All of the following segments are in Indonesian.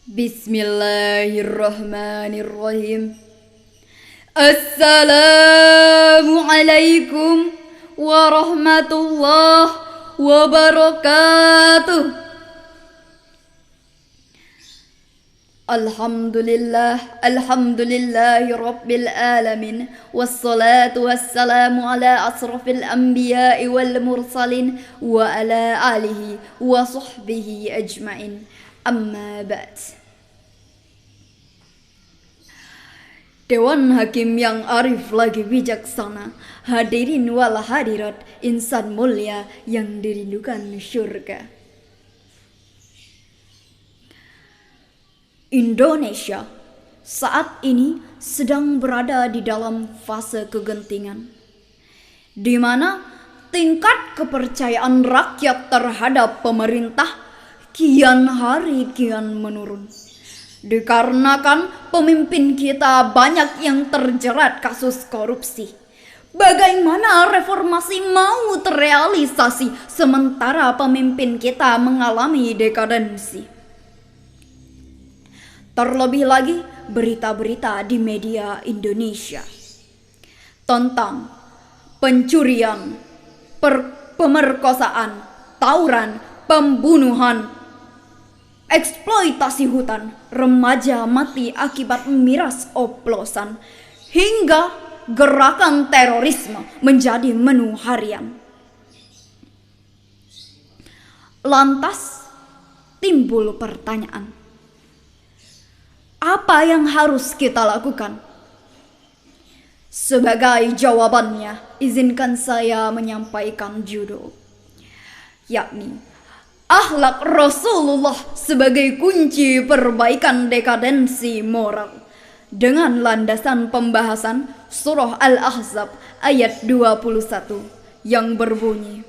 Bismillahirrahmanirrahim. Assalamualaikum warahmatullahi wabarakatuh. Alhamdulillahi rabbil alamin. Wassalatu wassalamu ala asrafil anbiya'i wal mursalin wa ala alihi wa sahbihi ajma'in. Amma ba'd. Dewan Hakim yang arif lagi bijaksana, hadirin wal hadirat, insan mulia yang dirindukan syurga. Indonesia saat ini sedang berada di dalam fase kegentingan, di mana tingkat kepercayaan rakyat terhadap pemerintah kian hari kian menurun. Dikarenakan pemimpin kita banyak yang terjerat kasus korupsi. Bagaimana reformasi mau terrealisasi sementara pemimpin kita mengalami dekadensi? Terlebih lagi berita-berita di media Indonesia tentang pencurian, pemerkosaan, tawuran, pembunuhan, eksploitasi hutan, remaja mati akibat miras oplosan, hingga gerakan terorisme menjadi menu harian. Lantas timbul pertanyaan, apa yang harus kita lakukan? Sebagai jawabannya, izinkan saya menyampaikan judul, yakni Akhlak Rasulullah sebagai kunci perbaikan dekadensi moral, dengan landasan pembahasan surah Al-Ahzab ayat 21 yang berbunyi,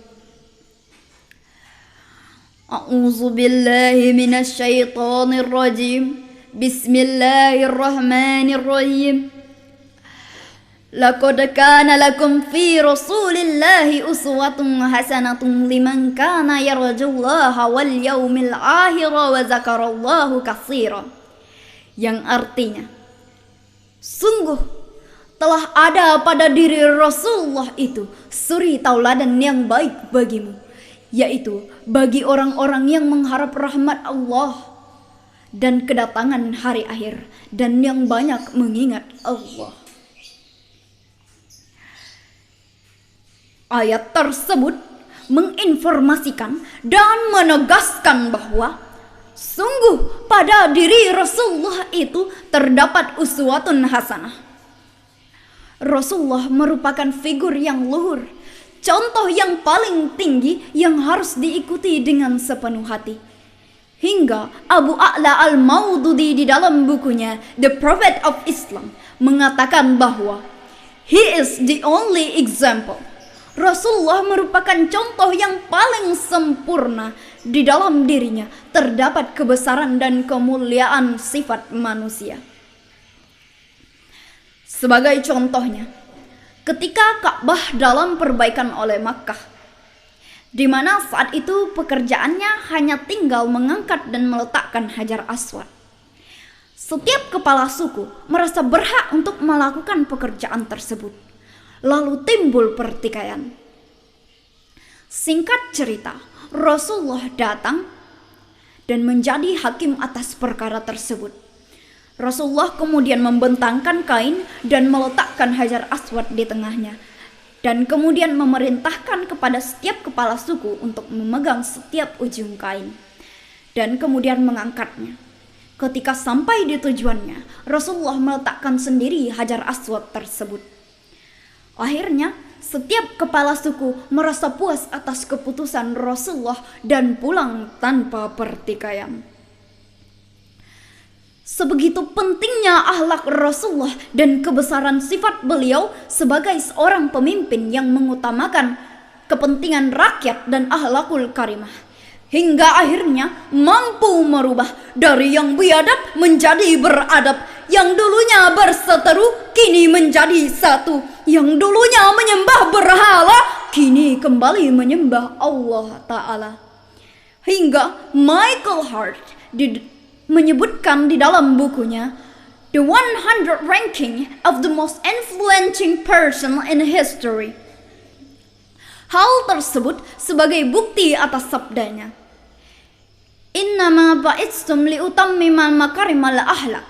A'udzu billahi minasyaitonir rajim. Bismillahirrahmanirrahim. Laqad kana lakum fi Rasulillahi uswatun hasanatun liman kana yarjullaha wal yawmil akhir wa zakarallahu katsira. Yang artinya, sungguh telah ada pada diri Rasulullah itu suri tauladan yang baik bagimu, yaitu bagi orang-orang yang mengharap rahmat Allah dan kedatangan hari akhir, dan yang banyak mengingat Allah. Ayat tersebut menginformasikan dan menegaskan bahwa sungguh pada diri Rasulullah itu terdapat uswatun hasanah. Rasulullah merupakan figur yang luhur, contoh yang paling tinggi yang harus diikuti dengan sepenuh hati. Hingga Abu A'la al-Maududi di dalam bukunya The Prophet of Islam mengatakan bahwa he is the only example. Rasulullah merupakan contoh yang paling sempurna. Di dalam dirinya terdapat kebesaran dan kemuliaan sifat manusia. Sebagai contohnya, ketika Ka'bah dalam perbaikan oleh Makkah, di mana saat itu pekerjaannya hanya tinggal mengangkat dan meletakkan Hajar Aswad, setiap kepala suku merasa berhak untuk melakukan pekerjaan tersebut. Lalu timbul pertikaian. Singkat cerita, Rasulullah datang dan menjadi hakim atas perkara tersebut. Rasulullah kemudian membentangkan kain dan meletakkan Hajar Aswad di tengahnya, dan kemudian memerintahkan kepada setiap kepala suku untuk memegang setiap ujung kain dan kemudian mengangkatnya. Ketika sampai di tujuannya, Rasulullah meletakkan sendiri Hajar Aswad tersebut. Akhirnya setiap kepala suku merasa puas atas keputusan Rasulullah dan pulang tanpa pertikaian. Sebegitu pentingnya akhlak Rasulullah dan kebesaran sifat beliau sebagai seorang pemimpin yang mengutamakan kepentingan rakyat dan akhlakul karimah, hingga akhirnya mampu merubah dari yang biadab menjadi beradab, yang dulunya berseteru kini menjadi satu, yang dulunya menyembah berhala kini kembali menyembah Allah Ta'ala. Hingga Michael Hart menyebutkan di dalam bukunya The 100 Ranking of the Most Influential Person in History. Hal tersebut sebagai bukti atas sabdanya, Innama ba'itstum liutammimal makarimal akhlak.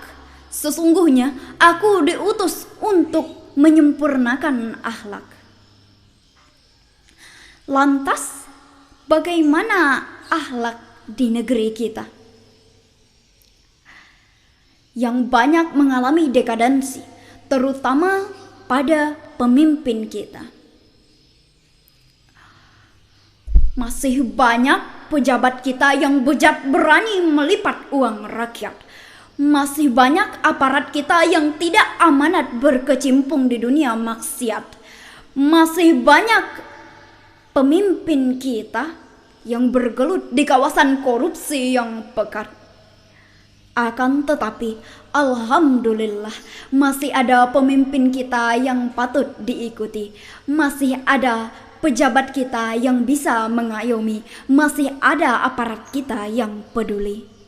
Sesungguhnya aku diutus untuk menyempurnakan akhlak. Lantas, bagaimana akhlak di negeri kita yang banyak mengalami dekadensi, terutama pada pemimpin kita? Masih banyak pejabat kita yang bejat berani melipat uang rakyat. Masih banyak aparat kita yang tidak amanat berkecimpung di dunia maksiat. Masih banyak pemimpin kita yang bergelut di kawasan korupsi yang pekat. Akan tetapi, alhamdulillah, masih ada pemimpin kita yang patut diikuti. Masih ada pejabat kita yang bisa mengayomi. Masih ada aparat kita yang peduli.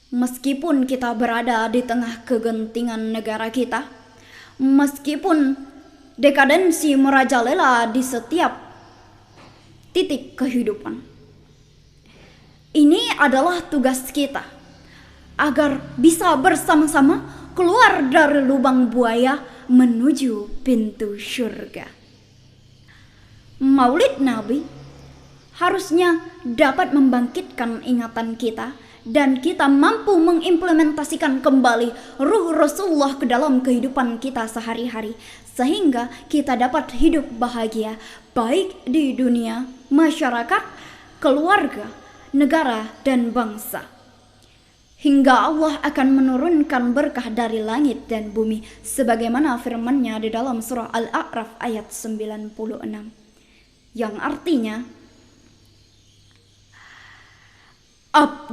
Meskipun kita berada di tengah kegentingan negara kita, meskipun dekadensi merajalela di setiap titik kehidupan, ini adalah tugas kita agar bisa bersama-sama keluar dari lubang buaya menuju pintu surga. Maulid Nabi harusnya dapat membangkitkan ingatan kita dan kita mampu mengimplementasikan kembali ruh Rasulullah ke dalam kehidupan kita sehari-hari, sehingga kita dapat hidup bahagia baik di dunia, masyarakat, keluarga, negara, dan bangsa. Hingga Allah akan menurunkan berkah dari langit dan bumi, sebagaimana firman-Nya di dalam surah Al-A'raf ayat 96, yang artinya,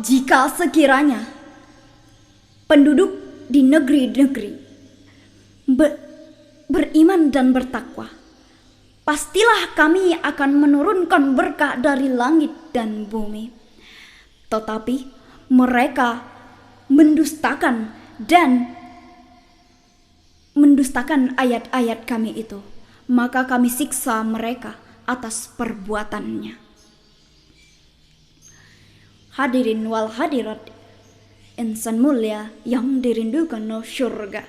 jika sekiranya penduduk di negeri-negeri beriman dan bertakwa, pastilah kami akan menurunkan berkah dari langit dan bumi. Tetapi mereka mendustakan ayat-ayat kami itu, maka kami siksa mereka atas perbuatannya. Hadirin wal hadirat, insan mulia yang dirindukan surga.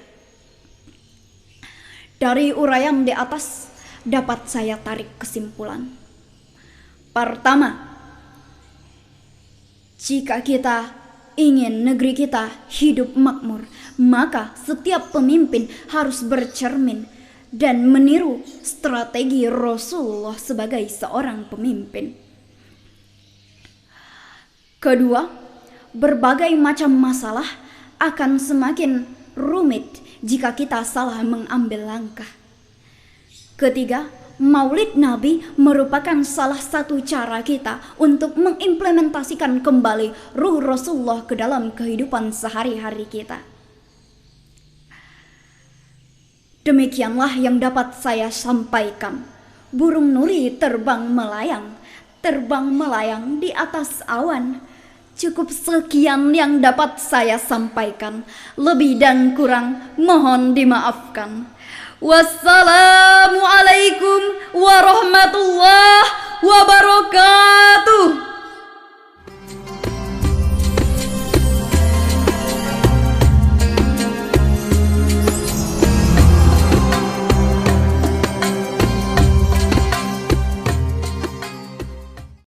Dari uraian di atas dapat saya tarik kesimpulan. Pertama, jika kita ingin negeri kita hidup makmur, maka setiap pemimpin harus bercermin dan meniru strategi Rasulullah sebagai seorang pemimpin. Kedua, berbagai macam masalah akan semakin rumit jika kita salah mengambil langkah. Ketiga, Maulid Nabi merupakan salah satu cara kita untuk mengimplementasikan kembali ruh Rasulullah ke dalam kehidupan sehari-hari kita. Demikianlah yang dapat saya sampaikan. Burung nuri terbang melayang di atas awan. Cukup sekian yang dapat saya sampaikan. Lebih dan kurang mohon dimaafkan. Wassalamualaikum warahmatullahi wabarakatuh.